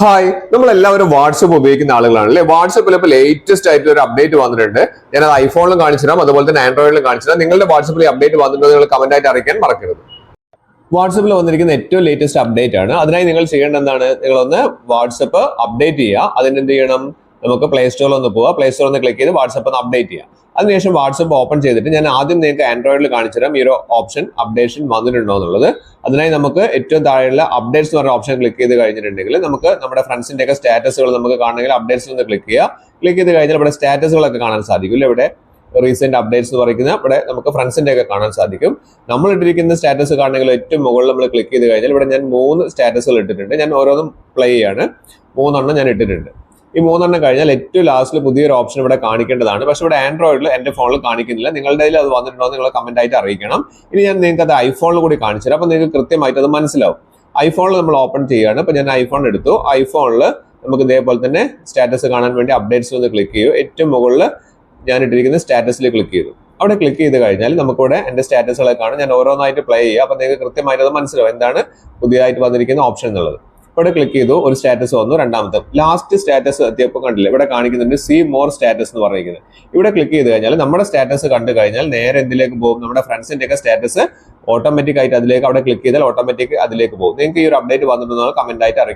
Hi, നമ്മളെല്ലാവരും WhatsApp ഉപയോഗിക്കുന്ന ആളുകളാണ് അല്ലെ. വാട്സപ്പിൽ ഇപ്പോൾ ലേറ്റസ്റ്റ് ആയിട്ട് ഒരു അപ്ഡേറ്റ് വന്നിട്ടുണ്ട്. ഞാനത് ഐഫോണിലും കാണിച്ചിടാം, അതുപോലെ തന്നെ ആൻഡ്രോയിഡിലും കാണിച്ചിടാം. നിങ്ങളുടെ വാട്സപ്പിൽ അപ്ഡേറ്റ് വന്നിട്ടുണ്ടോ നിങ്ങൾ കമന്റ് ആയിട്ട് അറിയിക്കാൻ മറക്കരുത്. വാട്സപ്പിൽ വന്നിരിക്കുന്ന ഏറ്റവും ലേറ്റസ്റ്റ് അപ്ഡേറ്റ് ആണ്. അതിനായി നിങ്ങൾ ചെയ്യേണ്ട എന്താണ്, നിങ്ങളൊന്ന് വാട്സപ്പ് അപ്ഡേറ്റ് ചെയ്യുക. അതിന് എന്ത് ചെയ്യണം, നമുക്ക് പ്ലേ സ്റ്റോറിൽ ഒന്ന് പോവുക. പ്ലേ സ്റ്റോറിൽ ഒന്ന് ക്ലിക്ക് ചെയ്ത് വാട്സപ്പ് ഒന്ന് അപ്ഡേറ്റ് ചെയ്യുക. അതിനുശേഷം വാട്സപ്പ് ഓപ്പൺ ചെയ്തിട്ട് ഞാൻ ആദ്യം നിങ്ങൾക്ക് ആൻഡ്രോയിഡിൽ കാണിച്ചു തരാം ഈ ഒരു ഓപ്ഷൻ അപ്ഡേഷൻ വന്നിട്ടുണ്ടോ എന്നുള്ളത്. അതിനായി നമുക്ക് ഏറ്റവും താഴെയുള്ള അപ്ഡേറ്റ്സ് എന്ന് പറഞ്ഞ ഓപ്ഷൻ ക്ലിക്ക് ചെയ്ത് കഴിഞ്ഞിട്ടുണ്ടെങ്കിൽ നമുക്ക് നമ്മുടെ ഫ്രണ്ട്സിന്റെ ഒക്കെ സ്റ്റാറ്റസുകൾ നമുക്ക് കാണണമെങ്കിൽ അപ്ഡേറ്റ്സിൽ ഒന്ന് ക്ലിക്ക് ചെയ്യുക. ക്ലിക്ക് ചെയ്ത് കഴിഞ്ഞാൽ ഇവിടെ സ്റ്റാറ്റസുകളൊക്കെ കാണാൻ സാധിക്കും. ഇവിടെ റീസെന്റ് അപ്ഡേറ്റ്സ് എന്ന് പറയുന്നത് ഇവിടെ നമുക്ക് ഫ്രണ്ട്സിന്റെ ഒക്കെ കാണാൻ സാധിക്കും. നമ്മൾ ഇട്ടിരിക്കുന്ന സ്റ്റാറ്റസ് കാണണമെങ്കിൽ ഏറ്റവും മുകളിൽ നമ്മൾ ക്ലിക്ക് ചെയ്ത് കഴിഞ്ഞാൽ ഇവിടെ ഞാൻ 3 സ്റ്റാറ്റസുകൾ ഇട്ടിട്ടുണ്ട്. ഞാൻ ഓരോന്നും പ്ലേ ചെയ്യാണ്. 3 ഞാൻ ഇട്ടിട്ടുണ്ട്. ഈ 3 കഴിഞ്ഞാൽ ഏറ്റവും ലാസ്റ്റിൽ പുതിയൊരു ഓപ്ഷൻ ഇവിടെ കാണിക്കേണ്ടതാണ്. പക്ഷെ ഇവിടെ ആൻഡ്രോയിഡിൽ എന്റെ ഫോണിൽ കാണിക്കുന്നില്ല. നിങ്ങളുടെ അത് വന്നിട്ടുണ്ടോ നിങ്ങൾ കമന്റ് ആയിട്ട് അറിയിക്കണം. ഇനി ഞാൻ നിങ്ങൾക്ക് അത് ഐഫോണിൽ കൂടി കാണിച്ചു തരാം. അപ്പൊ നിങ്ങൾക്ക് കൃത്യമായിട്ട് അത് മനസ്സിലാവും. ഐഫോണിൽ നമ്മൾ ഓപ്പൺ ചെയ്യുകയാണ്. അപ്പൊ ഞാൻ ഐഫോൺ എടുത്തു. ഐഫോണിൽ നമുക്ക് ഇതേപോലെ തന്നെ സ്റ്റാറ്റസ് കാണാൻ വേണ്ടി അപ്ഡേറ്റ്സിൽ ഒന്ന് ക്ലിക്ക് ചെയ്യൂ. ഏറ്റവും മുകളിൽ ഞാൻ ഇട്ടിരിക്കുന്ന സ്റ്റാറ്റസിൽ ക്ലിക്ക് ചെയ്തു. അവിടെ ക്ലിക്ക് ചെയ്ത് കഴിഞ്ഞാൽ നമുക്കിവിടെ എന്റെ സ്റ്റാറ്റസുകളെ കാണാം. ഞാൻ ഓരോന്നായിട്ട് പ്ലേ ചെയ്യുക. അപ്പൊ നിങ്ങൾക്ക് കൃത്യമായിട്ട് അത് മനസ്സിലാവും എന്താണ് പുതിയതായിട്ട് വന്നിരിക്കുന്ന ഓപ്ഷൻ എന്നുള്ളത്. ഇവിടെ ക്ലിക്ക് ചെയ്തു, ഒരു സ്റ്റാറ്റസ് വന്നു. രണ്ടാമത്തെ ലാസ്റ്റ് സ്റ്റാറ്റസ് എത്തിയപ്പോൾ കണ്ടില്ല, ഇവിടെ കാണിക്കുന്നുണ്ട് സീ മോർ സ്റ്റാറ്റസ് എന്ന് പറയുന്നത്. ഇവിടെ ക്ലിക്ക് ചെയ്ത് കഴിഞ്ഞാൽ നമ്മുടെ സ്റ്റാറ്റസ് കണ്ടു കഴിഞ്ഞാൽ നേരെ എന്തിലേക്ക് പോകും, നമ്മുടെ ഫ്രണ്ട്സിന്റെ ഒക്കെ സ്റ്റാറ്റസ് ഓട്ടോമാറ്റിക് ആയിട്ട് അതിലേക്ക് അവിടെ ക്ലിക്ക് ചെയ്താൽ ഓട്ടോമാറ്റിക് അതിലേക്ക് പോകും. നിങ്ങൾക്ക് ഈ ഒരു അപ്ഡേറ്റ് വന്നിട്ടുണ്ടോ കമന്റ് ആയിട്ട് അറിയിക്കാം.